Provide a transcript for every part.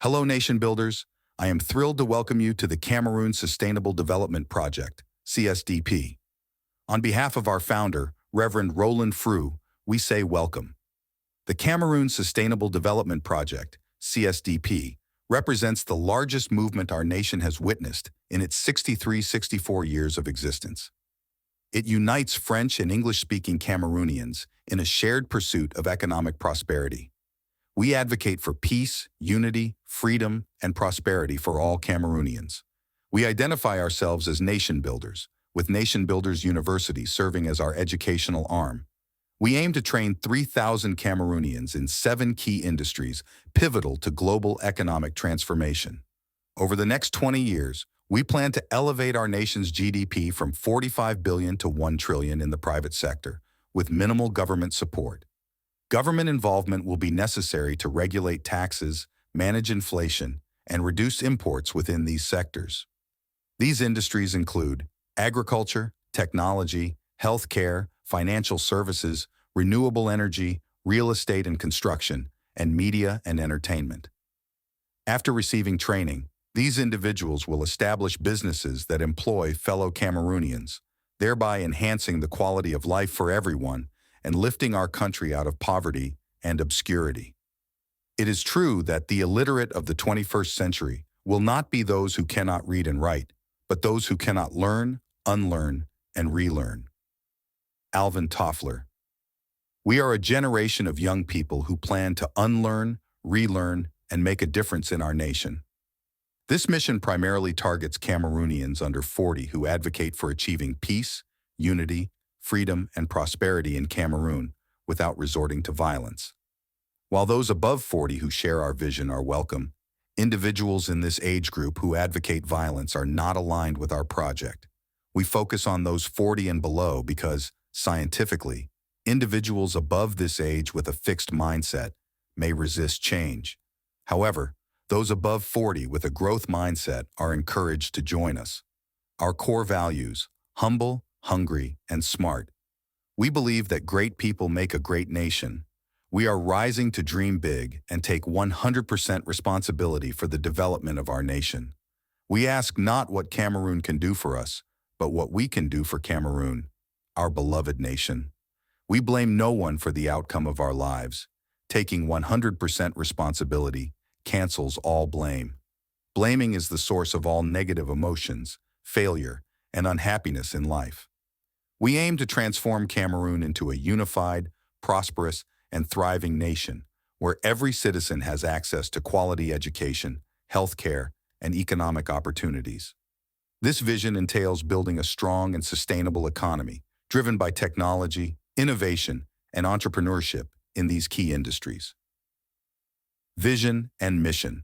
Hello, nation builders. I am thrilled to welcome you to the Cameroon Sustainable Development Project, CSDP. On behalf of our founder, Reverend Roland Fru, we say welcome. The Cameroon Sustainable Development Project, CSDP, represents the largest movement our nation has witnessed in its 64 years of existence. It unites French and English-speaking Cameroonians in a shared pursuit of economic prosperity. We advocate for peace, unity, freedom, and prosperity for all Cameroonians. We identify ourselves as nation builders, with Nation Builders University serving as our educational arm. We aim to train 3,000 Cameroonians in 7 key industries pivotal to global economic transformation. Over the next 20 years, we plan to elevate our nation's GDP from 45 billion to 1 trillion in the private sector, with minimal government support. Government involvement will be necessary to regulate taxes, manage inflation, and reduce imports within these sectors. These industries include agriculture, technology, healthcare, financial services, renewable energy, real estate and construction, and media and entertainment. After receiving training, these individuals will establish businesses that employ fellow Cameroonians, thereby enhancing the quality of life for everyone and lifting our country out of poverty and obscurity. It is true that the illiterate of the 21st century will not be those who cannot read and write, but those who cannot learn, unlearn, and relearn. Alvin Toffler. We are a generation of young people who plan to unlearn, relearn, and make a difference in our nation. This mission primarily targets Cameroonians under 40 who advocate for achieving peace, unity, freedom, and prosperity in Cameroon without resorting to violence. While those above 40 who share our vision are welcome, individuals in this age group who advocate violence are not aligned with our project. We focus on those 40 and below because, scientifically, individuals above this age with a fixed mindset may resist change. However, those above 40 with a growth mindset are encouraged to join us. Our core values: humble, hungry, and smart. We believe that great people make a great nation. We are rising to dream big and take 100% responsibility for the development of our nation. We ask not what Cameroon can do for us, but what we can do for Cameroon, our beloved nation. We blame no one for the outcome of our lives. Taking 100% responsibility cancels all blame. Blaming is the source of all negative emotions, failure, and unhappiness in life. We aim to transform Cameroon into a unified, prosperous, and thriving nation where every citizen has access to quality education, healthcare, and economic opportunities. This vision entails building a strong and sustainable economy driven by technology, innovation, and entrepreneurship in these key industries. Vision and mission.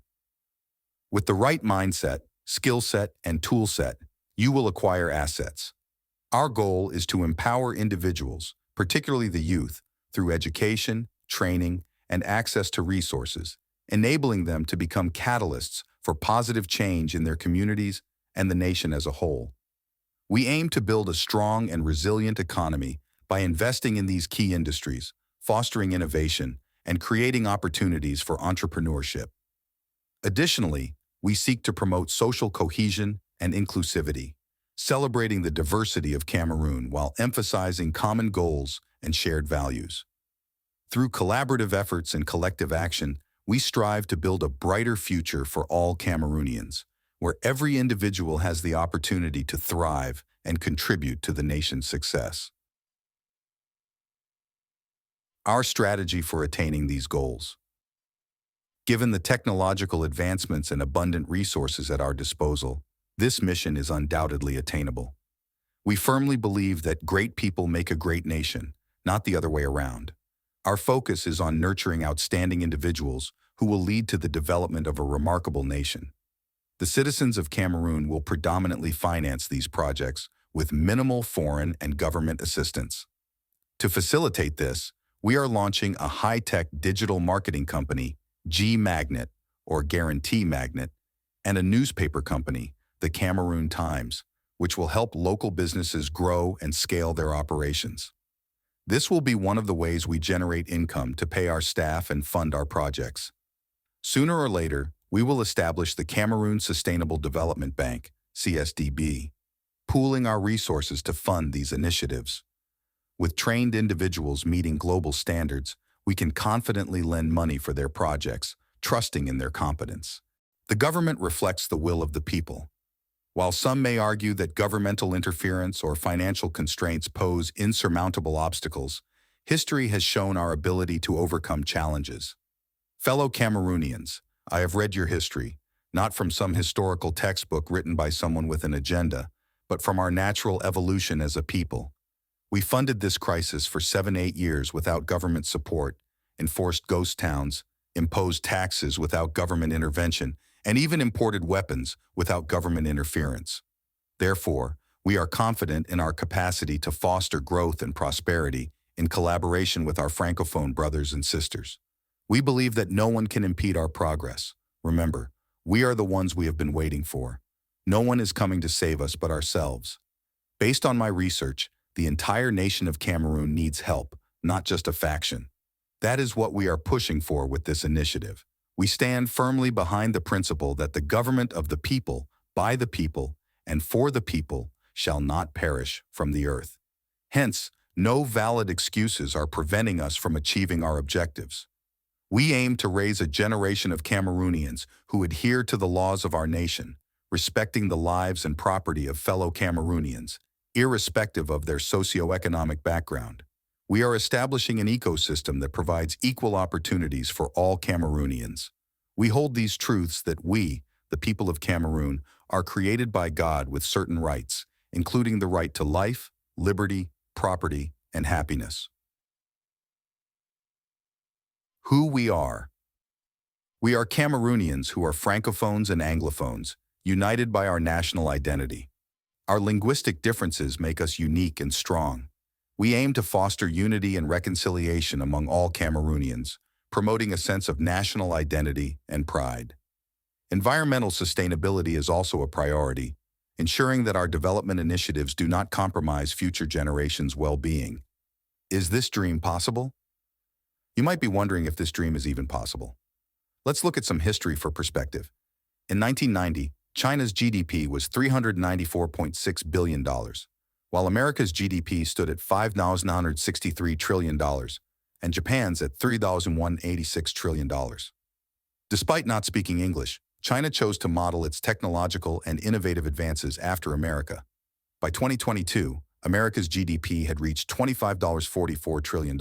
With the right mindset, skill set, and tool set, you will acquire assets. Our goal is to empower individuals, particularly the youth, through education, training, and access to resources, enabling them to become catalysts for positive change in their communities and the nation as a whole. We aim to build a strong and resilient economy by investing in these key industries, fostering innovation, and creating opportunities for entrepreneurship. Additionally, we seek to promote social cohesion and inclusivity, celebrating the diversity of Cameroon while emphasizing common goals and shared values. Through collaborative efforts and collective action, we strive to build a brighter future for all Cameroonians, where every individual has the opportunity to thrive and contribute to the nation's success. Our strategy for attaining these goals. Given the technological advancements and abundant resources at our disposal, this mission is undoubtedly attainable. We firmly believe that great people make a great nation, not the other way around. Our focus is on nurturing outstanding individuals who will lead to the development of a remarkable nation. The citizens of Cameroon will predominantly finance these projects with minimal foreign and government assistance. To facilitate this, we are launching a high-tech digital marketing company, G-Magnet, or Guarantee Magnet, and a newspaper company, the Cameroon Times, which will help local businesses grow and scale their operations. This will be one of the ways we generate income to pay our staff and fund our projects. Sooner or later, We will establish the Cameroon Sustainable Development Bank, CSDB, pooling our resources to fund these initiatives. With trained individuals meeting global standards, we can confidently lend money for their projects, trusting in their competence. The government reflects the will of the people. While some may argue that governmental interference or financial constraints pose insurmountable obstacles, history has shown our ability to overcome challenges. Fellow Cameroonians, I have read your history, not from some historical textbook written by someone with an agenda, but from our natural evolution as a people. We funded this crisis for 7-8 years without government support, enforced ghost towns, imposed taxes without government intervention, and even imported weapons without government interference. Therefore, we are confident in our capacity to foster growth and prosperity in collaboration with our Francophone brothers and sisters. We believe that no one can impede our progress. Remember, we are the ones we have been waiting for. No one is coming to save us but ourselves. Based on my research, the entire nation of Cameroon needs help, not just a faction. That is what we are pushing for with this initiative. We stand firmly behind the principle that the government of the people, by the people, and for the people shall not perish from the earth. Hence, no valid excuses are preventing us from achieving our objectives. We aim to raise a generation of Cameroonians who adhere to the laws of our nation, respecting the lives and property of fellow Cameroonians, irrespective of their socioeconomic background. We are establishing an ecosystem that provides equal opportunities for all Cameroonians. We hold these truths that we, the people of Cameroon, are created by God with certain rights, including the right to life, liberty, property, and happiness. Who we are. We are Cameroonians who are Francophones and Anglophones, united by our national identity. Our linguistic differences make us unique and strong. We aim to foster unity and reconciliation among all Cameroonians, promoting a sense of national identity and pride. Environmental sustainability is also a priority, ensuring that our development initiatives do not compromise future generations' well-being. Is this dream possible? You might be wondering if this dream is even possible. Let's look at some history for perspective. In 1990, China's GDP was $394.6 billion, while America's GDP stood at $5,963 trillion, and Japan's at $3,186 trillion. Despite not speaking English, China chose to model its technological and innovative advances after America. By 2022, America's GDP had reached $25.44 trillion.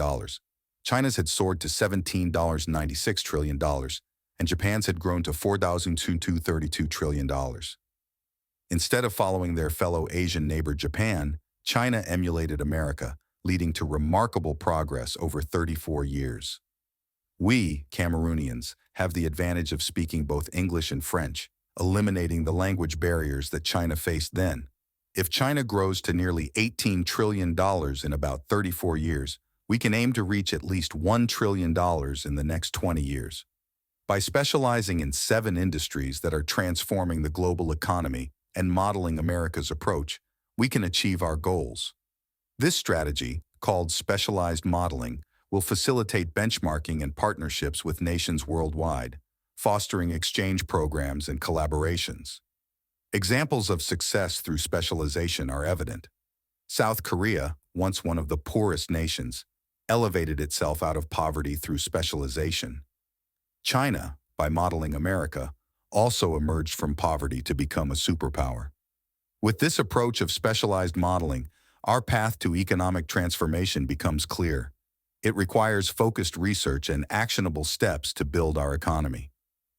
China's had soared to $17.96 trillion, and Japan's had grown to $4,232 trillion. Instead of following their fellow Asian neighbor Japan, China emulated America, leading to remarkable progress over 34 years. We, Cameroonians, have the advantage of speaking both English and French, eliminating the language barriers that China faced then. If China grows to nearly $18 trillion in about 34 years, we can aim to reach at least $1 trillion in the next 20 years. By specializing in 7 industries that are transforming the global economy and modeling America's approach, we can achieve our goals. This strategy, called specialized modeling, will facilitate benchmarking and partnerships with nations worldwide, fostering exchange programs and collaborations. Examples of success through specialization are evident. South Korea, once one of the poorest nations, elevated itself out of poverty through specialization. China, by modeling America, also emerged from poverty to become a superpower. With this approach of specialized modeling, our path to economic transformation becomes clear. It requires focused research and actionable steps to build our economy.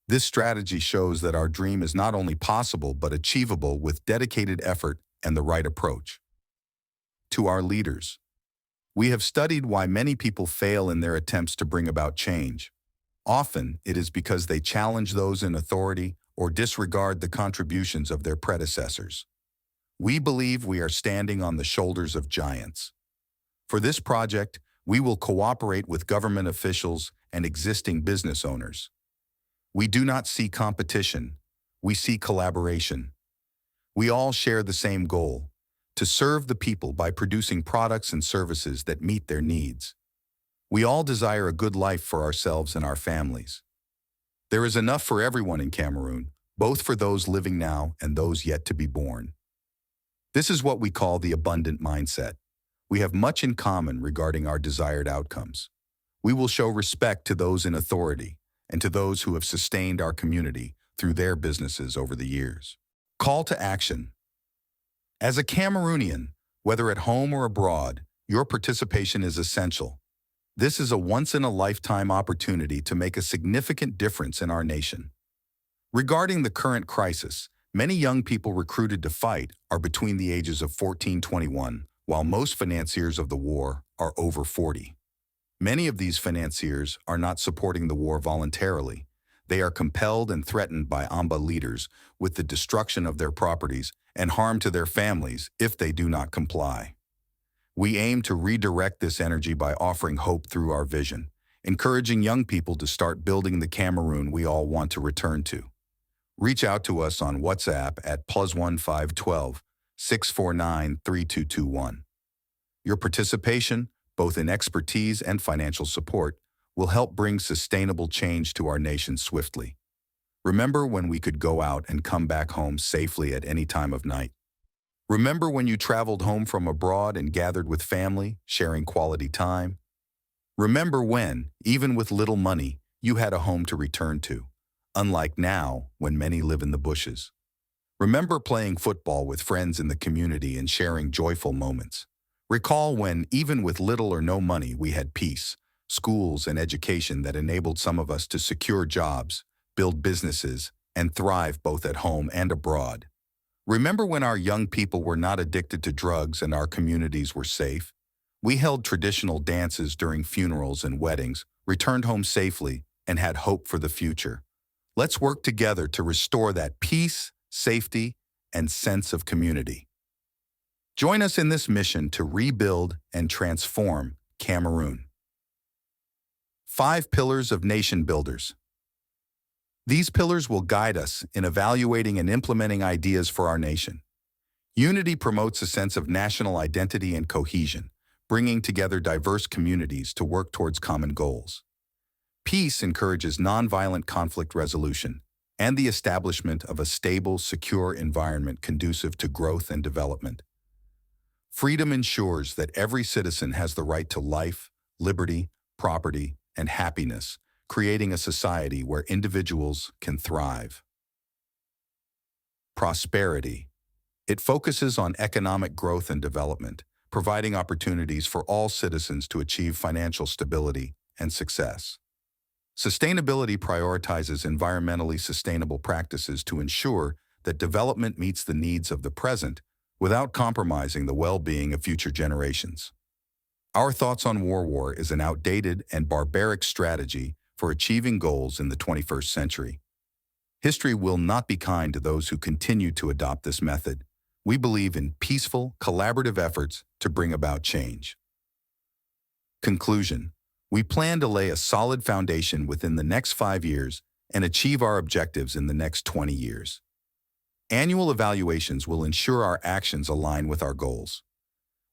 This strategy shows that our dream is not only possible but achievable with dedicated effort and the right approach. To our leaders. We have studied why many people fail in their attempts to bring about change. Often, it is because they challenge those in authority or disregard the contributions of their predecessors. We believe we are standing on the shoulders of giants. For this project, we will cooperate with government officials and existing business owners. We do not see competition, we see collaboration. We all share the same goal: to serve the people by producing products and services that meet their needs. We all desire a good life for ourselves and our families. There is enough for everyone in Cameroon, both for those living now and those yet to be born. This is what we call the abundant mindset. We have much in common regarding our desired outcomes. We will show respect to those in authority and to those who have sustained our community through their businesses over the years. Call to action. As a Cameroonian, whether at home or abroad, your participation is essential. This is a once-in-a-lifetime opportunity to make a significant difference in our nation. Regarding the current crisis, many young people recruited to fight are between the ages of 14-21, while most financiers of the war are over 40. Many of these financiers are not supporting the war voluntarily. They are compelled and threatened by Amba leaders with the destruction of their properties and harm to their families if they do not comply. We aim to redirect this energy by offering hope through our vision, encouraging young people to start building the Cameroon we all want to return to. Reach out to us on WhatsApp at +1512 649 3221. Your participation, both in expertise and financial support, will help bring sustainable change to our nation swiftly. Remember when we could go out and come back home safely at any time of night? Remember when you traveled home from abroad and gathered with family, sharing quality time? Remember when, even with little money, you had a home to return to, unlike now when many live in the bushes. Remember playing football with friends in the community and sharing joyful moments. Recall when, even with little or no money, we had peace, schools, and education that enabled some of us to secure jobs, build businesses, and thrive both at home and abroad. Remember when our young people were not addicted to drugs and our communities were safe? We held traditional dances during funerals and weddings, returned home safely, and had hope for the future. Let's work together to restore that peace, safety, and sense of community. Join us in this mission to rebuild and transform Cameroon. 5 Pillars of Nation Builders. These pillars will guide us in evaluating and implementing ideas for our nation. Unity promotes a sense of national identity and cohesion, bringing together diverse communities to work towards common goals. Peace encourages nonviolent conflict resolution and the establishment of a stable, secure environment conducive to growth and development. Freedom ensures that every citizen has the right to life, liberty, property, and happiness, creating a society where individuals can thrive. Prosperity. It focuses on economic growth and development, providing opportunities for all citizens to achieve financial stability and success. Sustainability prioritizes environmentally sustainable practices to ensure that development meets the needs of the present without compromising the well-being of future generations. Our thoughts on war is an outdated and barbaric strategy for achieving goals in the 21st century. History will not be kind to those who continue to adopt this method. We believe in peaceful, collaborative efforts to bring about change. Conclusion. We plan to lay a solid foundation within the next 5 years and achieve our objectives in the next 20 years. Annual evaluations will ensure our actions align with our goals.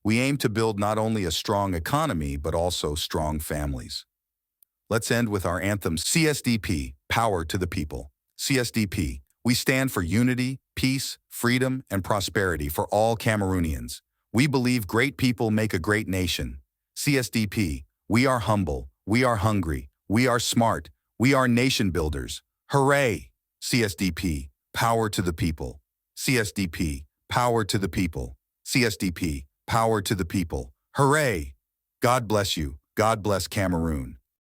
We aim to build not only a strong economy, but also strong families. Let's end with our anthem, CSDP, Power to the People. CSDP, we stand for unity, peace, freedom, and prosperity for all Cameroonians. We believe great people make a great nation. CSDP, we are humble, we are hungry, we are smart, we are nation builders. Hooray! CSDP, Power to the People. CSDP, Power to the People. CSDP, Power to the People. Hooray! God bless you. God bless Cameroon.